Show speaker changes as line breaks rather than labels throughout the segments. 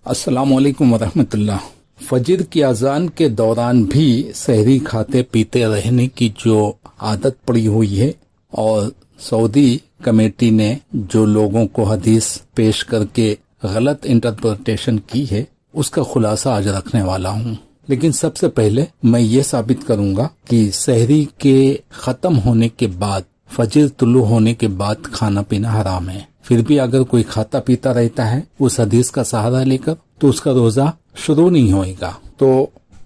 अस्सलाम वालेकुम वरहमतुल्लाह। फजर की अजान के दौरान भी सहरी खाते पीते रहने की जो आदत पड़ी हुई है और सऊदी कमेटी ने जो लोगों को हदीस पेश करके गलत इंटरप्रिटेशन की है उसका खुलासा आज रखने वाला हूँ। लेकिन सबसे पहले मैं ये साबित करूंगा कि सहरी के खत्म होने के बाद फजर तुलू होने के बाद खाना पीना हराम है। फिर भी अगर कोई खाता पीता रहता है उस हदीस का सहारा लेकर तो उसका रोजा शुरू नहीं होएगा। तो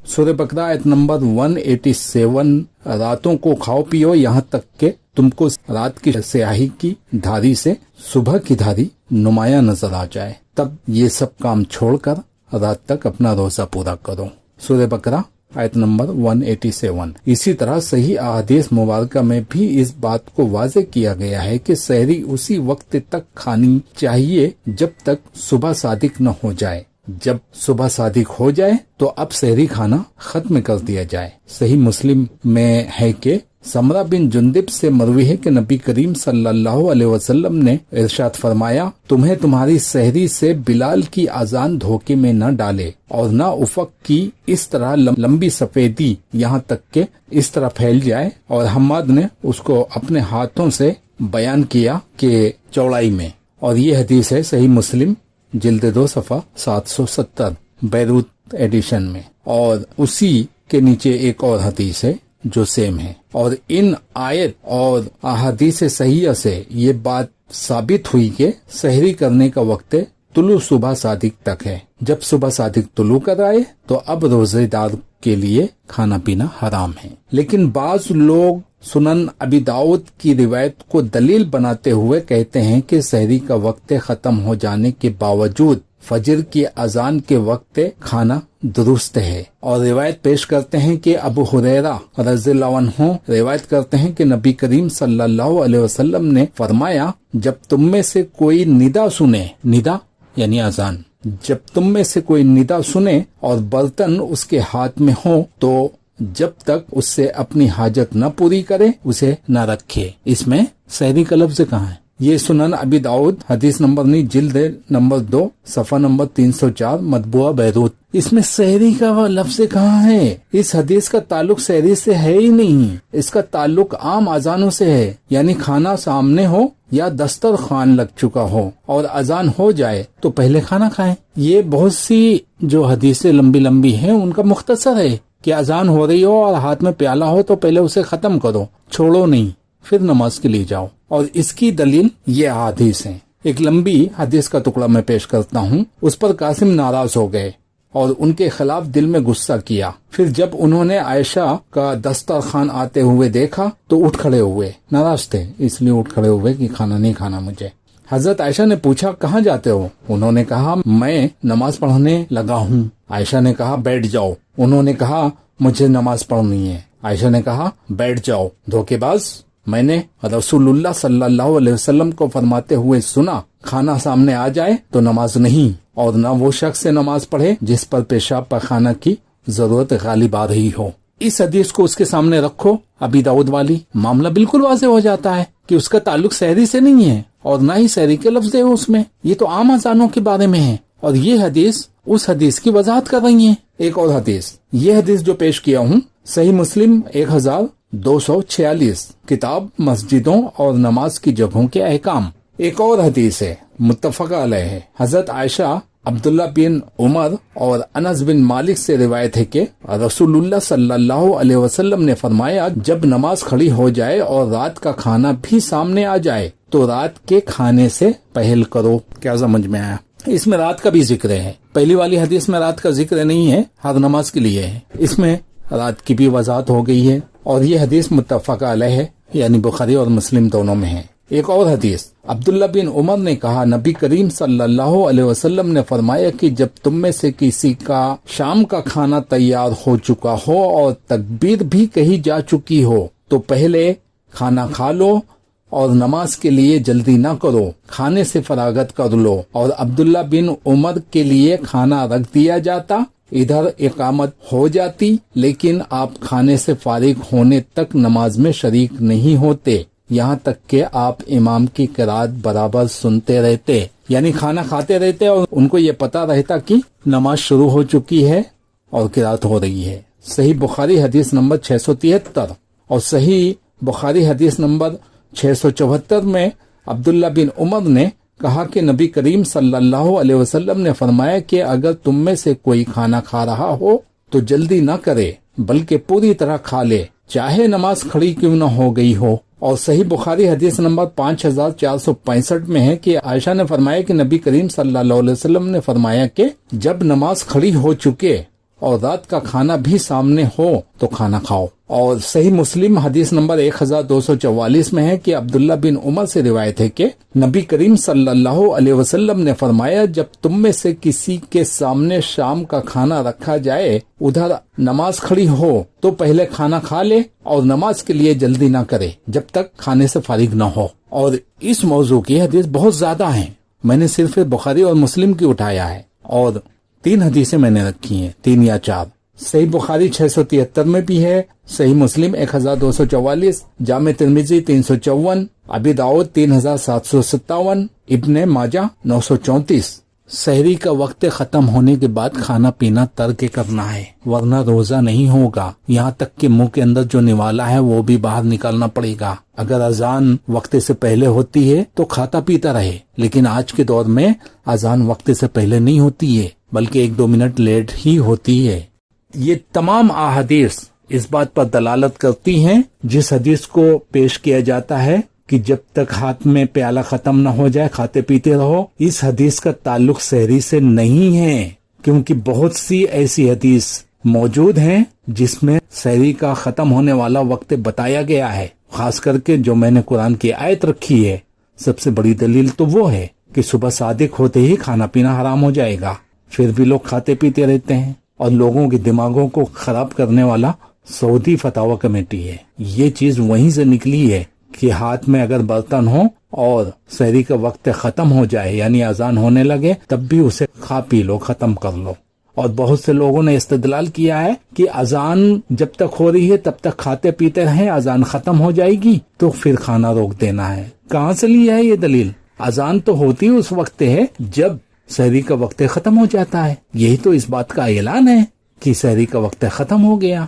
सूरह बकरा आयत नंबर 187, रातों को खाओ पियो यहाँ तक के तुमको रात की स्याही की धारी से सुबह की धारी नुमाया नजर आ जाए, तब ये सब काम छोड़कर रात तक अपना रोजा पूरा करो। सूरह बकरा आयत नंबर 187। इसी तरह सही अहादीस मुबारका में भी इस बात को वाज़ेह किया गया है कि सहरी उसी वक्त तक खानी चाहिए जब तक सुबह सादिक न हो जाए। जब सुबह सादिक हो जाए तो अब सहरी खाना खत्म कर दिया जाए। सही मुस्लिम में है कि समरा बिन जुंदिब से मरवी है कि नबी करीम सल्लल्लाहु अलैहि वसल्लम ने इरशाद फरमाया, तुम्हें तुम्हारी सहरी से बिलाल की अजान धोखे में न डाले और न उफक की इस तरह लंबी सफेदी यहाँ तक के इस तरह फैल जाए। और हम्माद ने उसको अपने हाथों से बयान किया कि चौड़ाई में। और ये हदीस है सही मुस्लिम जिल्द 2 सफ़ा 770 बैरूत एडिशन में। और उसी के नीचे एक और हदीस है जो सेम है। और इन आयत और अहादीस सहीह से ये बात साबित हुई कि सहरी करने का वक्त तुलू सुबह सादिक तक है। जब सुबह सादिक तुलू कर आए तो अब रोजेदार के लिए खाना पीना हराम है। लेकिन बाज लोग सुनन अबी दाऊद की रिवायत को दलील बनाते हुए कहते हैं कि सहरी का वक्त खत्म हो जाने के बावजूद फजर की अजान के वक्त खाना दुरुस्त है। और रिवायत पेश करते हैं कि अबू हुरैरा रज़ियल्लाहु अन्हु रिवायत करते हैं कि नबी करीम सल्लल्लाहु अलैहि वसल्लम ने फरमाया, जब तुम में से कोई निदा सुने, निदा यानी अजान, जब तुम में से कोई निदा सुने और बर्तन उसके हाथ में हो तो जब तक उससे अपनी हाजत न पूरी करे उसे न रखे। इसमें सहरी का लफ्ज कहाँ है? ये सुनन अबी दाऊद हदीस नंबर नहीं जिल्द नंबर 2 सफ़ा नंबर 304 मतबुआ बैरूत। इसमें सहरी का वह लफ्ज कहाँ है? इस हदीस का ताल्लुक सहरी से है ही नहीं। इसका ताल्लुक आम अजानों से है, यानी खाना सामने हो या दस्तरखान लग चुका हो और अजान हो जाए तो पहले खाना खाएं। ये बहुत सी जो हदीसें लंबी लंबी हैं उनका मुख्तसर है कि अजान हो रही हो और हाथ में प्याला हो तो पहले उसे खत्म करो, छोड़ो नहीं, फिर नमाज के लिए जाओ। और इसकी दलील ये हदीस है। एक लंबी हदीस का टुकड़ा मैं पेश करता हूँ। उस पर कासिम नाराज हो गए और उनके खिलाफ दिल में गुस्सा किया। फिर जब उन्होंने आयशा का दस्तरखान आते हुए देखा तो उठ खड़े हुए। नाराज थे इसलिए उठ खड़े हुए कि खाना नहीं खाना मुझे। हजरत आयशा ने पूछा, कहाँ जाते हो? उन्होंने कहा, मैं नमाज पढ़ने लगा हूँ। आयशा ने कहा, बैठ जाओ। उन्होंने कहा, मुझे नमाज पढ़नी है। आयशा ने कहा, बैठ जाओ। धोखेबाज, मैंने रसूलुल्लाह सल्लल्लाहु अलैहि वसल्लम को फरमाते हुए सुना, खाना सामने आ जाए तो नमाज नहीं, और न वो शख्स नमाज पढ़े जिस पर पेशाब पखाना की जरूरत गालिब आ रही हो। इस हदीस को उसके सामने रखो, अबी दाऊद वाली, मामला बिल्कुल वाज़ेह हो जाता है कि उसका ताल्लुक सहरी से नहीं है और न ही सहरी के लफ्ज है उसमें। ये तो आम अजानों के बारे में है और ये हदीस उस हदीस की वजाहत कर रही है। एक और हदीस, ये हदीस जो पेश किया हूँ सही मुस्लिम 1246 किताब मस्जिदों और नमाज की जगहों के अहकाम। एक और हदीस है मुत्तफक अलैह है। हजरत आयशा, अब्दुल्ला बिन उमर और अनस बिन मालिक से रिवायत है कि रसूलुल्लाह सल्लल्लाहु अलैहि वसल्लम ने फरमाया, जब नमाज खड़ी हो जाए और रात का खाना भी सामने आ जाए तो रात के खाने से पहल करो। क्या समझ में आया? इसमें रात का भी जिक्र है। पहली वाली हदीस में रात का जिक्र नहीं है, हर नमाज के लिए है। इसमें रात की भी वजाहत हो गई है और ये हदीस मुत्तफक अलैह है, यानी बुखारी और मुस्लिम दोनों में है। एक और हदीस, अब्दुल्ला बिन उमर ने कहा, नबी करीम सल्लल्लाहु अलैहि वसल्लम ने फरमाया कि जब तुम में से किसी का शाम का खाना तैयार हो चुका हो और तकबीर भी कही जा चुकी हो तो पहले खाना खा लो और नमाज के लिए जल्दी न करो, खाने से फरागत कर लो। और अब्दुल्ला बिन उमर के लिए खाना रख दिया जाता, इधर इकामत हो जाती, लेकिन आप खाने से फारिग होने तक नमाज में शरीक नहीं होते, यहाँ तक कि आप इमाम की किरात बराबर सुनते रहते। یعنی کھانا کھاتے رہتے اور ان کو یہ پتا رہتا کہ نماز شروع ہو چکی ہے اور قرات ہو رہی ہے۔ صحیح بخاری حدیث نمبر 673 اور صحیح بخاری حدیث نمبر 674 میں عبداللہ بن عمر نے کہا کہ نبی کریم صلی اللہ علیہ وسلم نے فرمایا کہ اگر تم میں سے کوئی کھانا کھا رہا ہو تو جلدی نہ کرے بلکہ پوری طرح کھا لے، چاہے نماز کھڑی کیوں نہ ہو گئی ہو۔ اور صحیح بخاری حدیث نمبر 5465 میں ہے کہ عائشہ نے فرمایا کہ نبی کریم صلی اللہ علیہ وسلم نے فرمایا کہ جب نماز کھڑی ہو چکے اور رات کا کھانا بھی سامنے ہو تو کھانا کھاؤ۔ اور صحیح مسلم حدیث نمبر 1244 میں ہے کہ عبداللہ بن عمر سے روایت ہے کہ نبی کریم صلی اللہ علیہ وسلم نے فرمایا جب تم میں سے کسی کے سامنے شام کا کھانا رکھا جائے ادھر نماز کھڑی ہو تو پہلے کھانا کھا لے اور نماز کے لیے جلدی نہ کرے جب تک کھانے سے فارغ نہ ہو۔ اور اس موضوع کی حدیث بہت زیادہ ہیں، میں نے صرف بخاری اور مسلم کی اٹھایا ہے اور 3 حدیثیں میں نے رکھی ہیں، 3 یا 4۔ صحیح بخاری 673 میں بھی ہے، صحیح مسلم 1244، جامع ترمذی 354، ابی داؤد 3757، ابن ماجہ 934۔ سحری کا وقت ختم ہونے کے بعد کھانا پینا ترک کرنا ہے ورنہ روزہ نہیں ہوگا، یہاں تک کہ منہ کے اندر جو نوالا ہے وہ بھی باہر نکالنا پڑے گا۔ اگر اذان وقت سے پہلے ہوتی ہے تو کھاتا پیتا رہے، لیکن آج کے دور میں اذان وقت سے پہلے نہیں ہوتی ہے بلکہ 1-2 منٹ لیٹ ہی ہوتی ہے۔ یہ تمام احادیث اس بات پر دلالت کرتی ہیں، جس حدیث کو پیش کیا جاتا ہے کہ جب تک ہاتھ میں پیالہ ختم نہ ہو جائے کھاتے پیتے رہو، اس حدیث کا تعلق سحری سے نہیں ہے، کیونکہ بہت سی ایسی حدیث موجود ہیں جس میں سحری کا ختم ہونے والا وقت بتایا گیا ہے۔ خاص کر کے جو میں نے قرآن کی آیت رکھی ہے، سب سے بڑی دلیل تو وہ ہے کہ صبح صادق ہوتے ہی کھانا پینا حرام ہو جائے گا، پھر بھی لوگ کھاتے پیتے رہتے ہیں، اور لوگوں کے دماغوں کو خراب کرنے والا سعودی فتاوی کمیٹی ہے۔ یہ چیز وہیں سے نکلی ہے کہ ہاتھ میں اگر برتن ہو اور سحری کا وقت ختم ہو جائے یعنی اذان ہونے لگے تب بھی اسے کھا پی لو، ختم کر لو۔ اور بہت سے لوگوں نے استدلال کیا ہے کہ اذان جب تک ہو رہی ہے تب تک کھاتے پیتے رہیں، اذان ختم ہو جائے گی تو پھر کھانا روک دینا ہے۔ کہاں سے لیا ہے یہ دلیل؟ اذان تو ہوتی اس وقت ہے جب سحری کا وقت ختم ہو جاتا ہے، یہی تو اس بات کا اعلان ہے کہ سحری کا وقت ختم ہو گیا۔